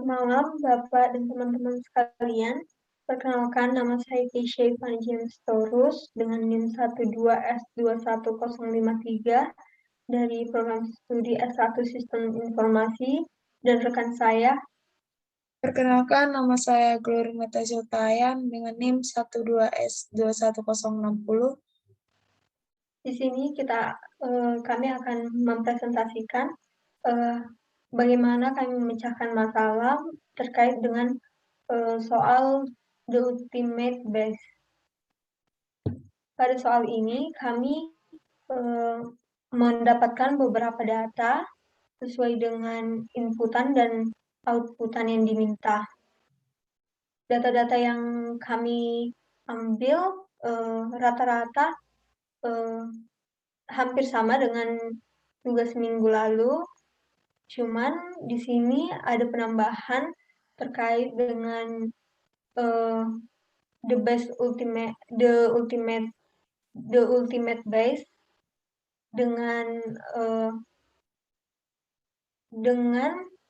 malam, Bapak dan teman-teman sekalian. Perkenalkan, nama saya Keisha Ivani James Taurus dengan NIM 12S21053 dari program studi S1 Sistem Informasi, dan rekan saya. Perkenalkan, nama saya Glory Natasha Utayan dengan NIM 12S21060. Di sini kami akan mempresentasikan bagaimana kami memecahkan masalah terkait dengan soal the ultimate base. Pada soal ini kami mendapatkan beberapa data sesuai dengan inputan dan outputan yang diminta. Data-data yang kami ambil rata-rata hampir sama dengan tugas minggu lalu, cuman di sini ada penambahan terkait dengan the ultimate base dengan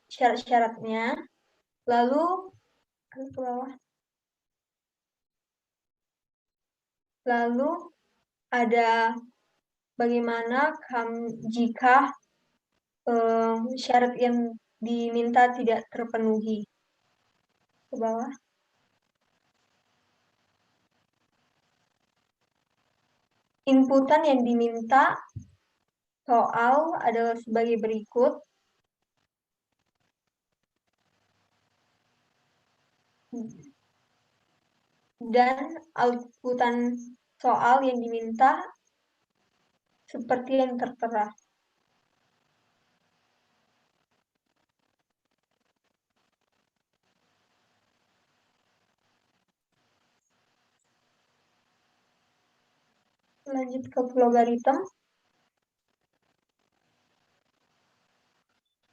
syarat-syaratnya. Lalu ada bagaimana jika syarat yang diminta tidak terpenuhi. Ke bawah. Inputan yang diminta soal adalah sebagai berikut. Dan outputan soal yang diminta seperti yang tertera. Lanjut ke logaritma.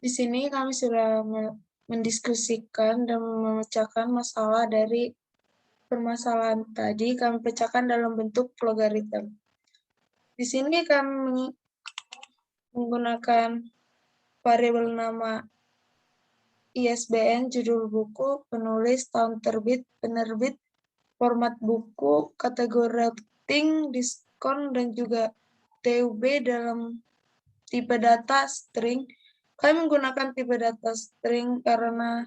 Di sini kami sudah mendiskusikan dan memecahkan masalah dari permasalahan tadi. Kami pecahkan dalam bentuk logaritma. Di sini kami menggunakan variabel nama ISBN, judul buku, penulis, tahun terbit, penerbit, format buku, kategori rating, diskon, dan juga TUB dalam tipe data string. Kami menggunakan tipe data string karena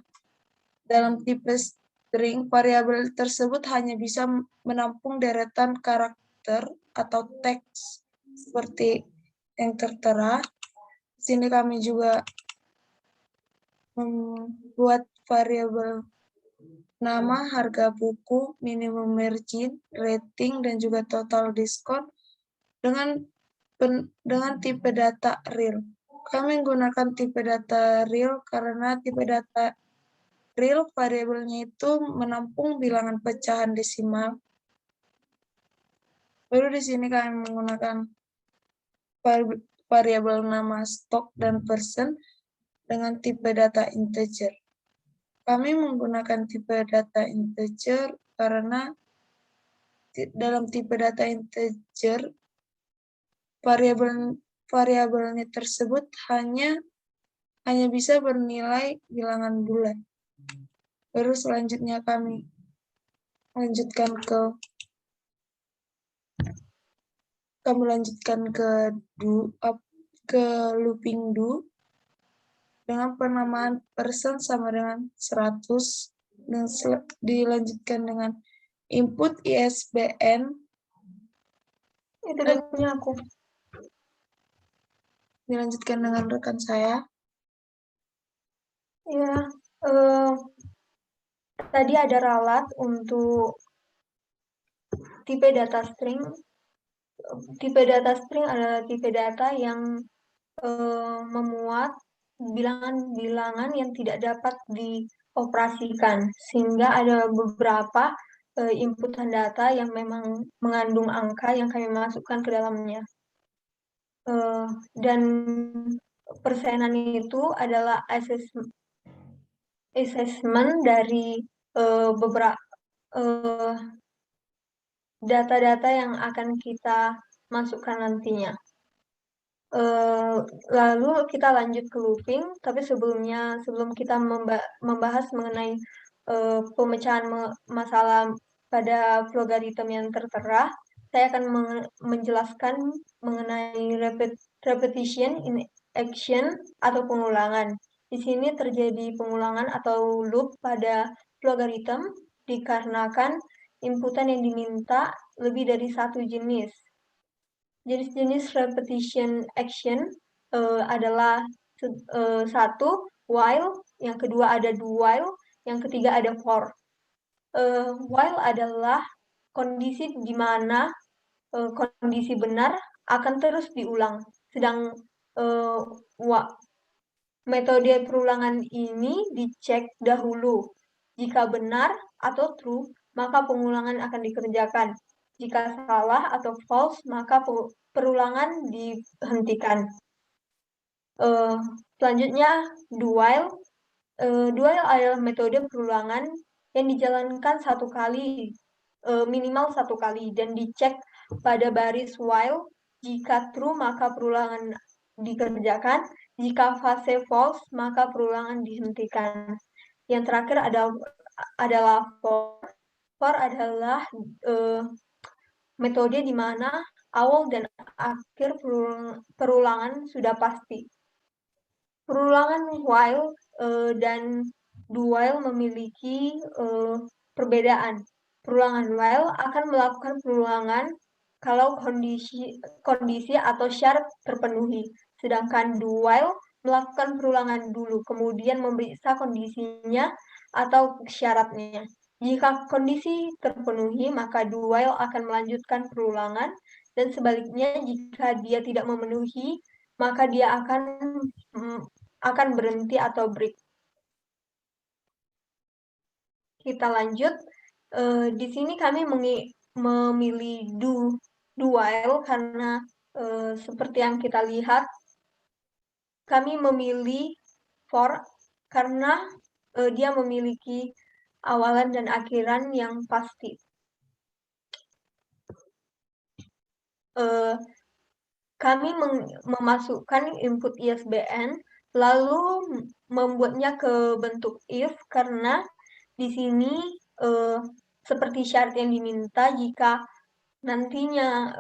dalam tipe string, variabel tersebut hanya bisa menampung deretan karakter atau teks seperti yang tertera. Di sini kami juga membuat variabel nama, harga buku, minimum margin, rating, dan juga total diskon dengan tipe data real. Kami menggunakan tipe data real karena tipe data real variabelnya itu menampung bilangan pecahan desimal. Baru di sini kami menggunakan variabel nama stok dan persen dengan tipe data integer. Kami menggunakan tipe data integer karena dalam tipe data integer variabelnya tersebut hanya bisa bernilai bilangan bulat. Baru selanjutnya kami lanjutkan ke looping do dengan penamaan persen sama dengan 100 dan dilanjutkan dengan input ISBN. Itu udah punya aku. Dilanjutkan dengan rekan saya. Ya, tadi ada ralat untuk tipe data string. Tipe data string adalah tipe data yang memuat bilangan-bilangan yang tidak dapat dioperasikan, sehingga ada beberapa inputan data yang memang mengandung angka yang kami masukkan ke dalamnya. Dan persenan itu adalah assessment dari beberapa data-data yang akan kita masukkan nantinya. Lalu kita lanjut ke looping, tapi sebelum kita membahas mengenai pemecahan masalah pada logaritma yang tertera, saya akan menjelaskan mengenai repetition in action atau pengulangan. Di sini terjadi pengulangan atau loop pada logaritma dikarenakan inputan yang diminta lebih dari satu jenis. Jenis-jenis repetition action adalah satu, while, yang kedua ada do while, yang ketiga ada for. While adalah kondisi di mana kondisi benar akan terus diulang. Sedang metode perulangan ini dicek dahulu. Jika benar atau true, maka pengulangan akan dikerjakan. Jika salah atau false, maka perulangan dihentikan. Selanjutnya, do while. Do while adalah metode perulangan yang dijalankan satu kali, minimal satu kali, dan dicek pada baris while. Jika true, maka perulangan dikerjakan. Jika fase false, maka perulangan dihentikan. Yang terakhir adalah for. For adalah metode di mana awal dan akhir perulangan sudah pasti. Perulangan while dan do while memiliki perbedaan. Perulangan while akan melakukan perulangan kalau kondisi atau syarat terpenuhi. Sedangkan do while melakukan perulangan dulu, kemudian memeriksa kondisinya atau syaratnya. Jika kondisi terpenuhi, maka do while akan melanjutkan perulangan, dan sebaliknya jika dia tidak memenuhi, maka dia akan berhenti atau break. Kita lanjut. Di sini kami memilih do while karena seperti yang kita lihat, kami memilih for karena dia memiliki awalan dan akhiran yang pasti. Kami memasukkan input ISBN, lalu membuatnya ke bentuk if, karena di sini seperti syarat yang diminta, jika nantinya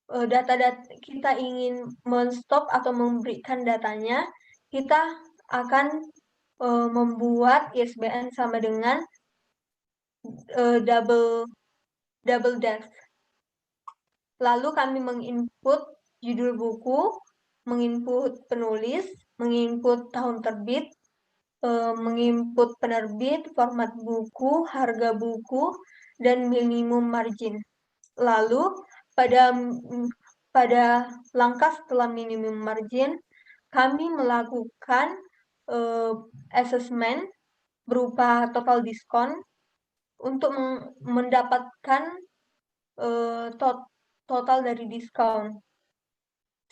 data kita ingin men-stop atau memberikan datanya, kita akan membuat ISBN sama dengan double dash. Lalu kami menginput judul buku, menginput penulis, menginput tahun terbit, menginput penerbit, format buku, harga buku, dan minimum margin. Lalu pada langkah setelah minimum margin, kami melakukan assessment berupa total diskon untuk mendapatkan total dari diskon,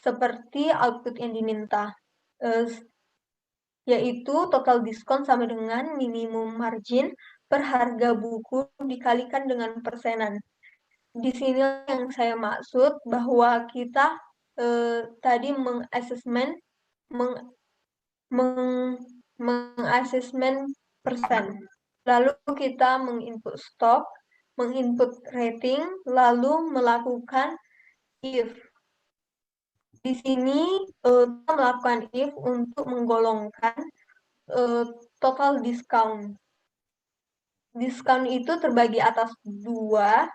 seperti output yang diminta, yaitu total diskon sama dengan minimum margin per harga buku dikalikan dengan persenan. Di sini yang saya maksud bahwa kita tadi mengasesmen persen. Lalu kita menginput stok, menginput rating, lalu melakukan if. Di sini kita melakukan if untuk menggolongkan total discount. Diskon itu terbagi atas dua.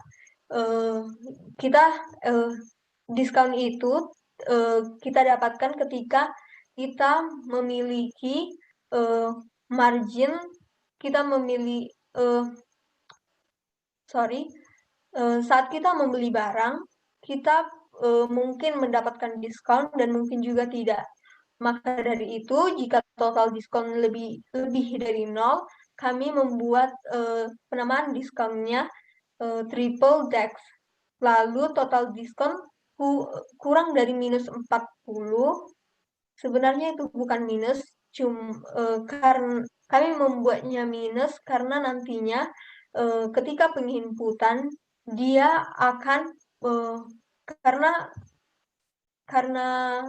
Diskon itu kita dapatkan ketika kita memiliki margin, kita memilih saat kita membeli barang, kita mungkin mendapatkan diskon dan mungkin juga tidak. Maka dari itu, jika total diskon lebih dari 0, kami membuat penambahan diskonnya triple dex. Lalu total diskon kurang dari minus 40. Sebenarnya itu bukan minus, karena kami membuatnya minus karena nantinya ketika penginputan dia akan karena karena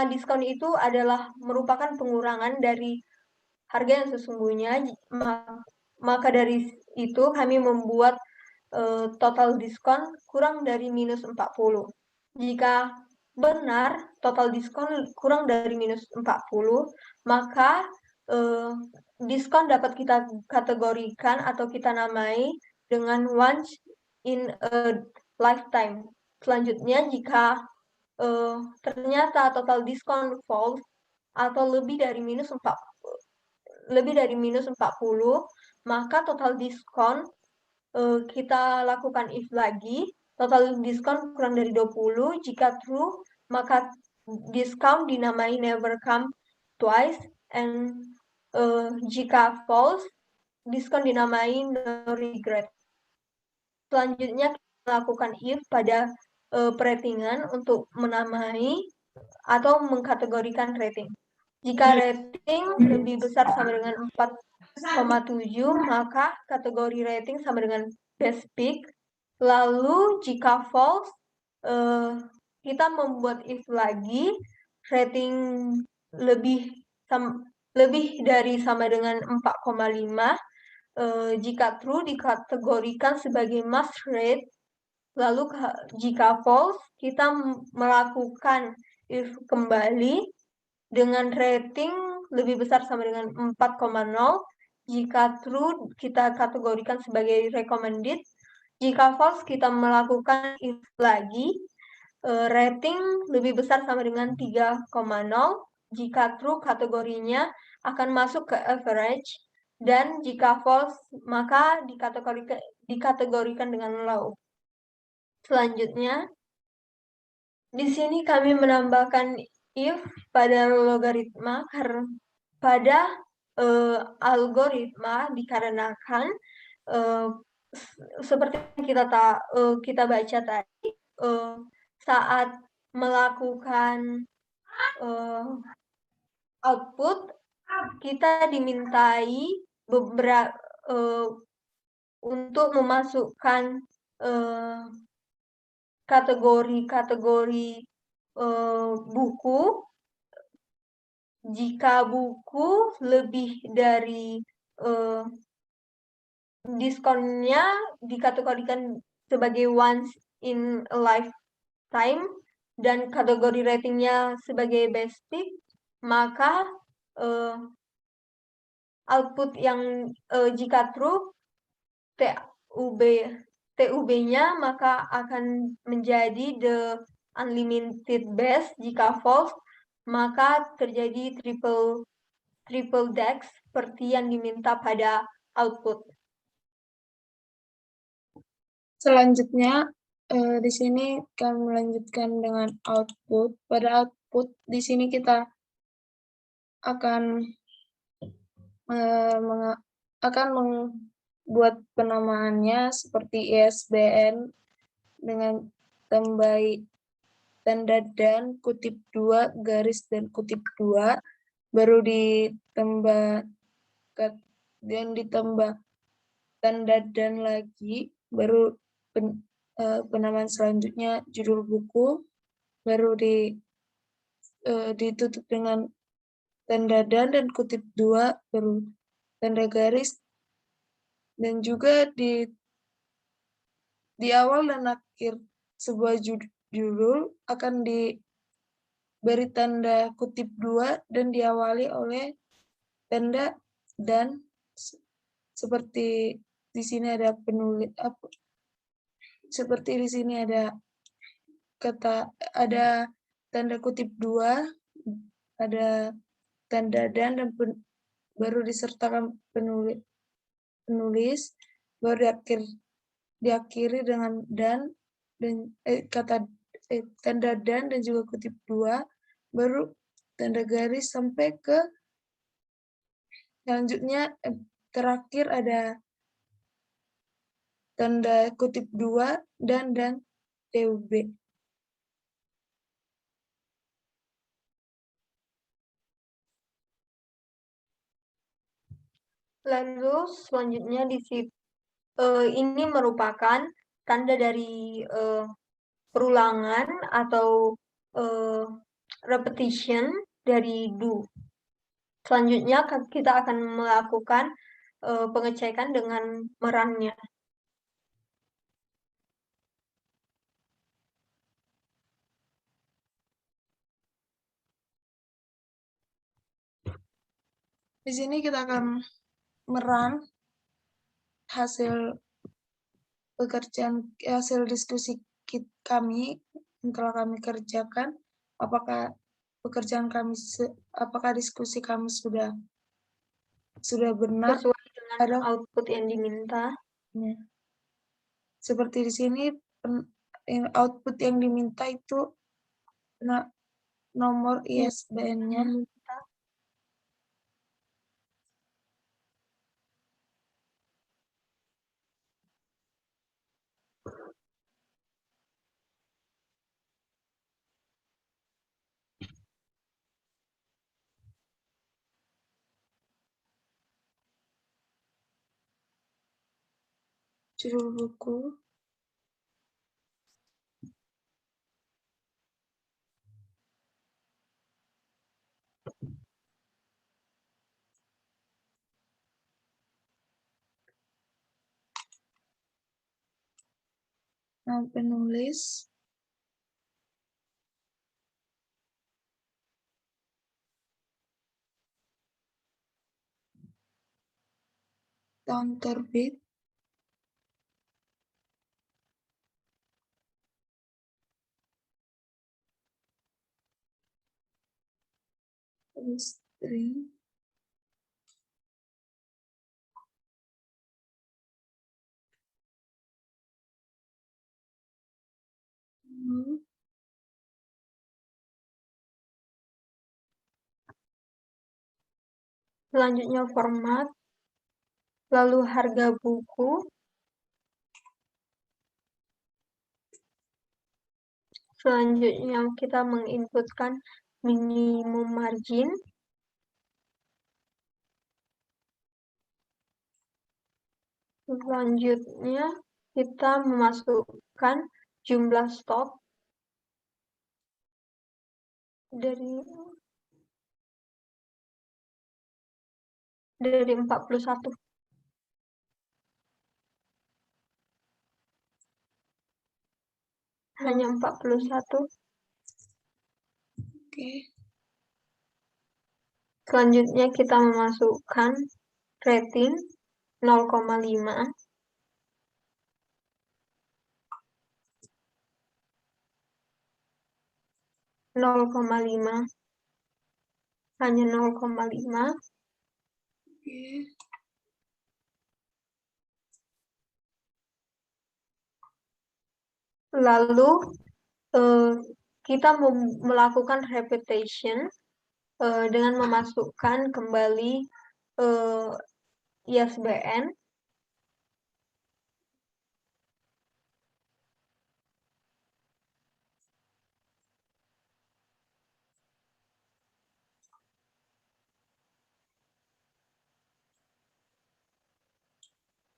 diskon itu adalah merupakan pengurangan dari harga yang sesungguhnya, maka dari itu kami membuat total diskon kurang dari minus 40. Jika benar total diskon kurang dari minus 40, maka diskon dapat kita kategorikan atau kita namai dengan once in a lifetime. Selanjutnya, jika ternyata total diskon false atau lebih dari minus 40, maka total diskon kita lakukan if lagi, total diskon kurang dari 20. Jika true, maka discount dinamai never come twice, and jika false, diskon dinamai no regret. Selanjutnya kita lakukan if pada peratingan untuk menamai atau mengkategorikan rating. Jika rating lebih besar sama dengan 4,7, maka kategori rating sama dengan best pick. Lalu jika false, kita membuat if lagi, rating lebih dari sama dengan 4,5. Jika true dikategorikan sebagai must rate. Lalu jika false, kita melakukan if kembali dengan rating lebih besar sama dengan 4,0. Jika true, kita kategorikan sebagai recommended. Jika false, kita melakukan if lagi. Rating lebih besar sama dengan 3,0. Jika true, kategorinya akan masuk ke average. Dan jika false, maka dikategorikan dengan low. Selanjutnya, di sini kami menambahkan if pada logaritma pada algoritma dikarenakan seperti kita baca tadi, saat melakukan output kita dimintai untuk memasukkan kategori-kategori buku. Jika buku lebih dari diskonnya dikategorikan sebagai once in a lifetime dan kategori ratingnya sebagai best pick, maka output yang jika true TUB-nya maka akan menjadi the unlimited best. Jika false, maka terjadi triple dex seperti yang diminta pada output. Selanjutnya, di sini kami melanjutkan dengan output. Pada output, di sini kita akan membuat penamaannya seperti ISBN dengan tambah tanda dan kutip 2 garis dan kutip 2, baru ditambah tanda dan lagi, baru penamaan selanjutnya judul buku, baru ditutup dengan tanda dan kutip 2, baru tanda garis, dan juga di awal dan akhir sebuah judul akan diberi tanda kutip 2 dan diawali oleh tanda dan, seperti di sini ada penulis seperti di sini ada tanda kutip 2, ada tanda dan baru disertakan penulis, baru diakhiri dengan tanda dan juga kutip 2, baru tanda garis sampai ke selanjutnya. Terakhir ada tanda kutip 2 dan TUB. Lalu selanjutnya di situ ini merupakan tanda dari perulangan atau repetition dari do. Selanjutnya kita akan melakukan pengecekan dengan merannya. Di sini kita akan merun hasil hasil diskusi kami yang telah kami kerjakan. Apakah diskusi kami sudah benar? Sesuai dengan output yang diminta. Ya. Seperti di sini output yang diminta itu nomor ISBN-nya. Judul buku. Penulis. Tahun terbit. String. Selanjutnya format, lalu harga buku, selanjutnya kita menginputkan minimum margin, selanjutnya kita memasukkan jumlah stok dari 41. Hanya 41. Oke. Selanjutnya kita memasukkan rating 0,5. Hanya 0,5. Lalu kita melakukan repetition dengan memasukkan kembali ISBN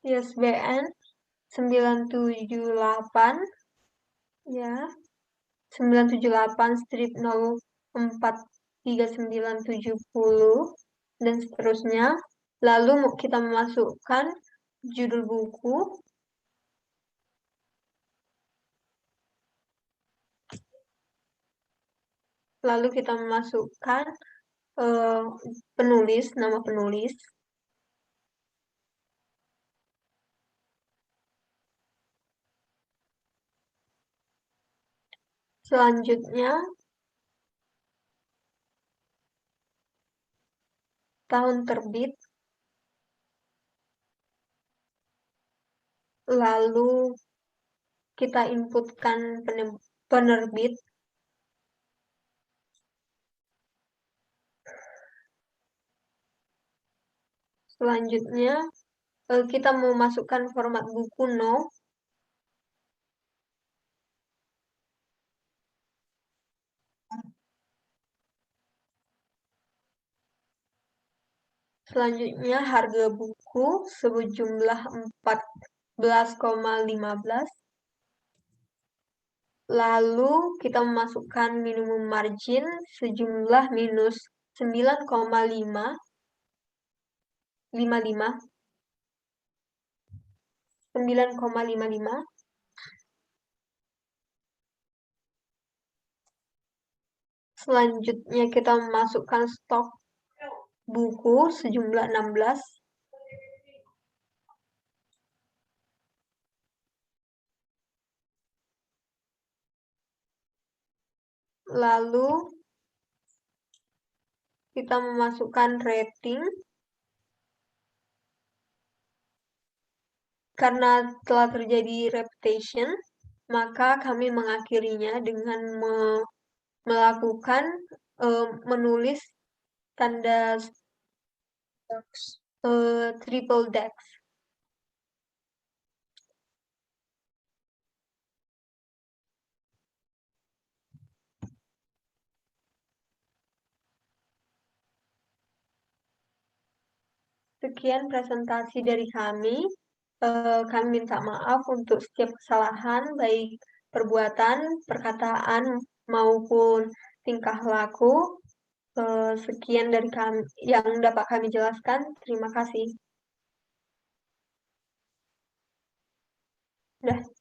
ISBN 978 ya 978/043970 dan seterusnya. Lalu kita memasukkan judul buku, lalu kita memasukkan penulis, nama penulis, selanjutnya tahun terbit, lalu kita inputkan penerbit, selanjutnya kita memasukkan format buku no, selanjutnya harga buku sejumlah 14,15. Lalu kita memasukkan minimum margin sejumlah minus 9,55. Selanjutnya kita memasukkan stok buku sejumlah 16. Lalu kita memasukkan rating. Karena telah terjadi repetition, maka kami mengakhirinya dengan melakukan menulis tanda triple dex. Sekian presentasi dari kami. Kami minta maaf untuk setiap kesalahan, baik perbuatan, perkataan, maupun tingkah laku. Sekian dari kami yang dapat kami jelaskan. Terima kasih. Udah.